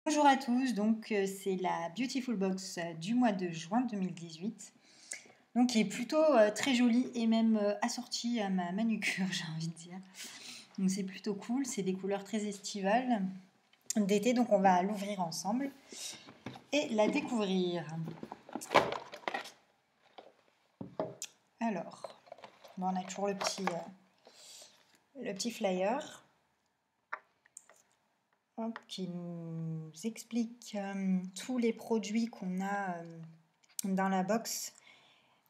Bonjour à tous, donc c'est la Beautiful Box du mois de juin 2018, donc qui est plutôt très jolie et même assortie à ma manucure, j'ai envie de dire. Donc c'est plutôt cool, c'est des couleurs très estivales d'été, donc on va l'ouvrir ensemble et la découvrir. Alors, bon, on a toujours le petit flyer. Qui nous explique tous les produits qu'on a dans la box.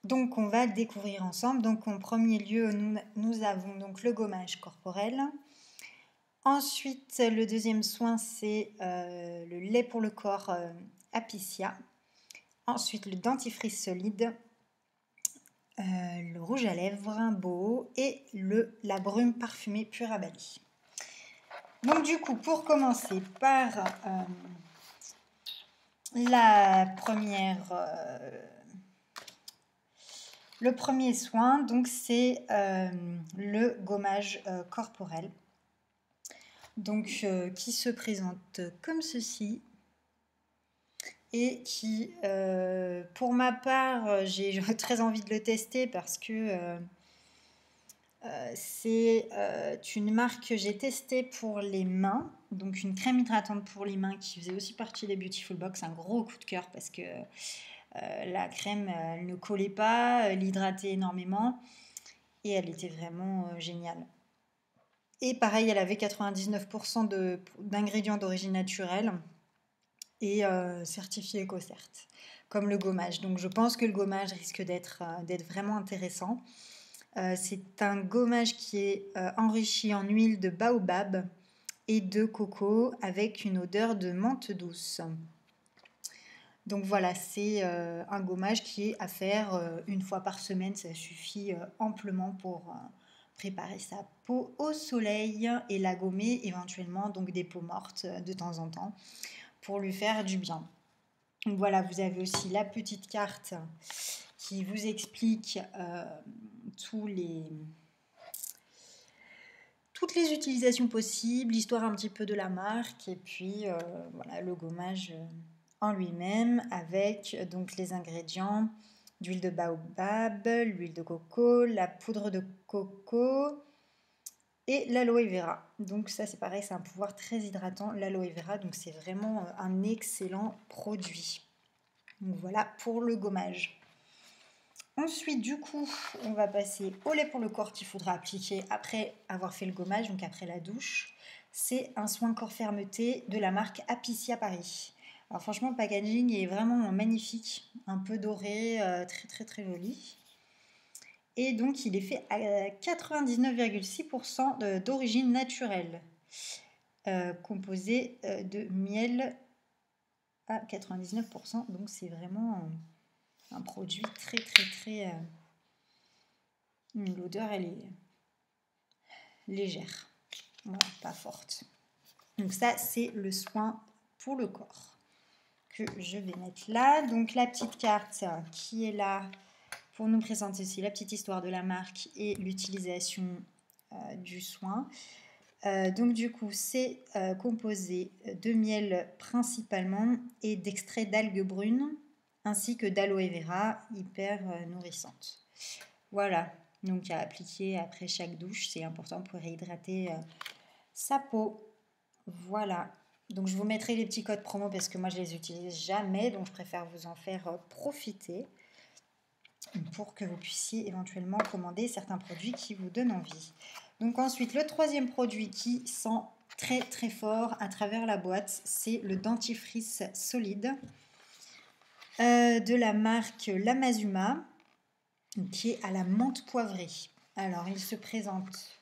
Donc on va découvrir ensemble. Donc en premier lieu, nous avons donc le gommage corporel. Ensuite, le deuxième soin, c'est le lait pour le corps Apiccia. Ensuite, le dentifrice solide, le rouge à lèvres Boho et la brume parfumée Pura Bali. Donc du coup, pour commencer par le premier soin, donc c'est le gommage corporel, donc qui se présente comme ceci et qui, pour ma part, j'ai très envie de le tester parce que c'est une marque que j'ai testée pour les mains, donc une crème hydratante pour les mains qui faisait aussi partie des Beautiful Box, un gros coup de cœur parce que la crème elle ne collait pas, elle hydratait énormément et elle était vraiment géniale. Et pareil, elle avait 99% d'ingrédients d'origine naturelle et certifié EcoCert, comme le gommage. Donc je pense que le gommage risque d'être vraiment intéressant. C'est un gommage qui est enrichi en huile de baobab et de coco avec une odeur de menthe douce. Donc voilà, c'est un gommage qui est à faire une fois par semaine, ça suffit amplement pour préparer sa peau au soleil et la gommer éventuellement, donc des peaux mortes de temps en temps, pour lui faire du bien. Donc voilà, vous avez aussi la petite carte qui vous explique toutes les utilisations possibles, l'histoire un petit peu de la marque et puis voilà, le gommage en lui-même avec donc les ingrédients d'huile de baobab, l'huile de coco, la poudre de coco et l'aloe vera. Donc ça c'est pareil, c'est un pouvoir très hydratant, l'aloe vera, donc c'est vraiment un excellent produit. Donc voilà pour le gommage. Ensuite, du coup, on va passer au lait pour le corps qu'il faudra appliquer après avoir fait le gommage, donc après la douche. C'est un soin corps fermeté de la marque Apiccia Paris. Alors franchement, le packaging est vraiment magnifique, un peu doré, très très très joli. Et donc, il est fait à 99,6% d'origine naturelle, composé de miel à 99%. Donc, c'est vraiment un produit très très très... l'odeur, elle est légère, voilà, pas forte. Donc ça, c'est le soin pour le corps que je vais mettre là. Donc la petite carte qui est là pour nous présenter aussi la petite histoire de la marque et l'utilisation du soin. Donc du coup, c'est composé de miel principalement et d'extrait d'algues brunes ainsi que d'aloe vera hyper nourrissante. Voilà, donc à appliquer après chaque douche, c'est important pour réhydrater sa peau. Voilà, donc je vous mettrai les petits codes promo parce que moi je les utilise jamais, donc je préfère vous en faire profiter pour que vous puissiez éventuellement commander certains produits qui vous donnent envie. Donc ensuite, le troisième produit qui sent très très fort à travers la boîte, c'est le dentifrice solide de la marque Lamazuma, qui est à la menthe poivrée. Alors, il se présente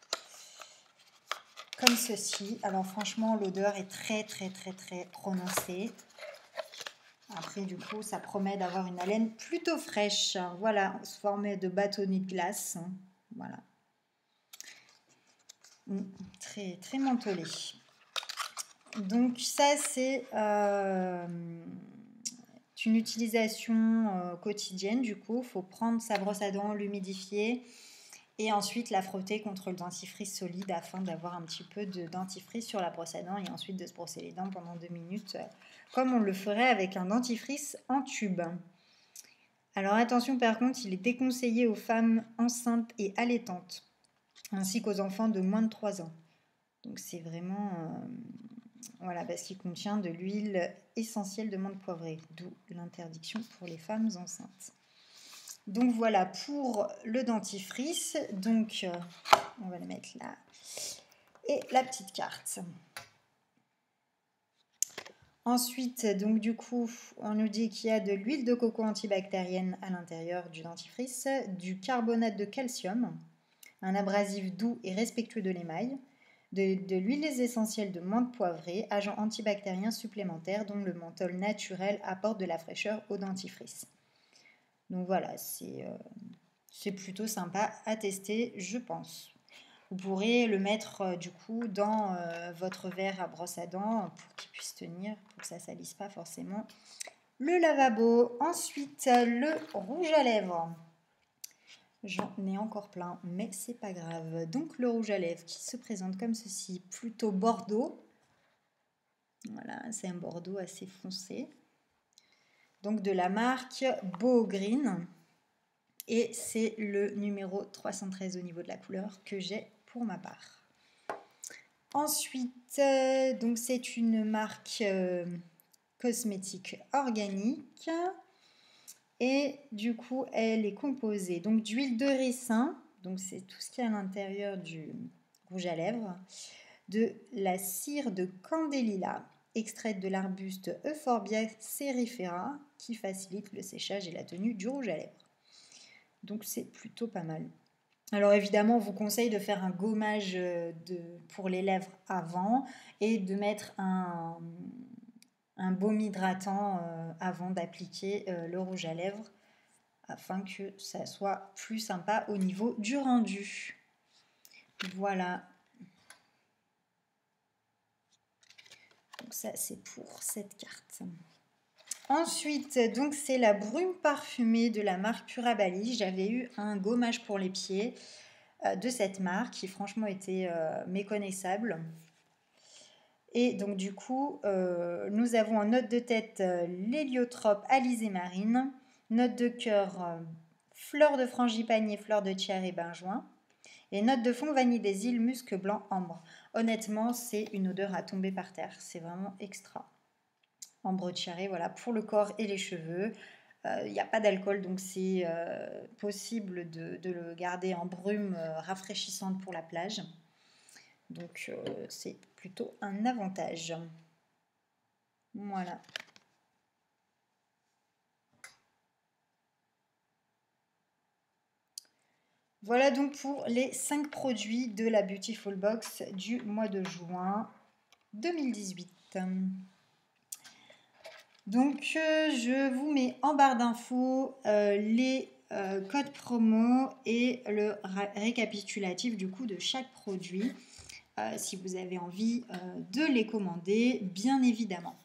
comme ceci. Alors, franchement, l'odeur est très, très, très, très prononcée. Après, du coup, ça promet d'avoir une haleine plutôt fraîche. Voilà, sous forme de bâtonnet de glace. Voilà. Très, très mentholé. Donc, ça, c'est une utilisation quotidienne. Du coup, il faut prendre sa brosse à dents, l'humidifier Et ensuite la frotter contre le dentifrice solide afin d'avoir un petit peu de dentifrice sur la brosse à dents et ensuite de se brosser les dents pendant 2 minutes comme on le ferait avec un dentifrice en tube. Alors attention par contre, il est déconseillé aux femmes enceintes et allaitantes ainsi qu'aux enfants de moins de 3 ans. Donc c'est vraiment... voilà, parce qu'il contient de l'huile essentielle de menthe poivrée, d'où l'interdiction pour les femmes enceintes. Donc voilà pour le dentifrice. Donc on va le mettre là. Et la petite carte. Ensuite, donc du coup, on nous dit qu'il y a de l'huile de coco antibactérienne à l'intérieur du dentifrice, du carbonate de calcium, un abrasif doux et respectueux de l'émail, de l'huile essentielle de menthe poivrée, agent antibactérien supplémentaire dont le menthol naturel apporte de la fraîcheur au dentifrice. Donc voilà, c'est plutôt sympa à tester, je pense. Vous pourrez le mettre du coup dans votre verre à brosse à dents pour qu'il puisse tenir, pour que ça ne salisse pas forcément le lavabo. Ensuite, le rouge à lèvres. J'en ai encore plein, mais c'est pas grave. Donc le rouge à lèvres qui se présente comme ceci, plutôt bordeaux. Voilà, c'est un bordeaux assez foncé. Donc de la marque Beau Green. Et c'est le numéro 313 au niveau de la couleur que j'ai pour ma part. Ensuite, donc c'est une marque cosmétique organique. Et du coup, elle est composée donc d'huile de ricin, donc c'est tout ce qui est à l'intérieur du rouge à lèvres, de la cire de candélila, extraite de l'arbuste Euphorbia cerifera, qui facilite le séchage et la tenue du rouge à lèvres. Donc c'est plutôt pas mal. Alors évidemment, on vous conseille de faire un gommage pour les lèvres avant et de mettre un baume hydratant avant d'appliquer le rouge à lèvres afin que ça soit plus sympa au niveau du rendu. Voilà. Donc ça, c'est pour cette carte. Ensuite, donc c'est la brume parfumée de la marque Purabali. J'avais eu un gommage pour les pieds de cette marque qui franchement était méconnaissable. Et donc du coup, nous avons en note de tête l'héliotrope alizé marine, note de cœur fleur de frangipanier, fleur de tiare et benjoin, et note de fond vanille des îles, musc blanc, ambre. Honnêtement, c'est une odeur à tomber par terre, c'est vraiment extra. Ambre tiare, voilà, pour le corps et les cheveux. Il n'y a pas d'alcool, donc c'est possible de le garder en brume rafraîchissante pour la plage. Donc c'est plutôt un avantage. Voilà. Voilà donc pour les 5 produits de la Beautiful Box du mois de juin 2018. Donc je vous mets en barre d'infos les codes promo et le récapitulatif du coup de chaque produit si vous avez envie de les commander, bien évidemment.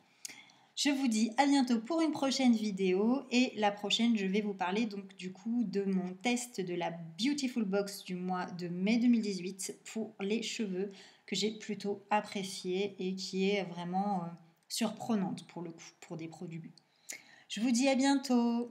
Je vous dis à bientôt pour une prochaine vidéo et la prochaine je vais vous parler donc du coup de mon test de la Beautiful Box du mois de mai 2018 pour les cheveux que j'ai plutôt apprécié et qui est vraiment surprenante pour le coup pour des produits. Je vous dis à bientôt.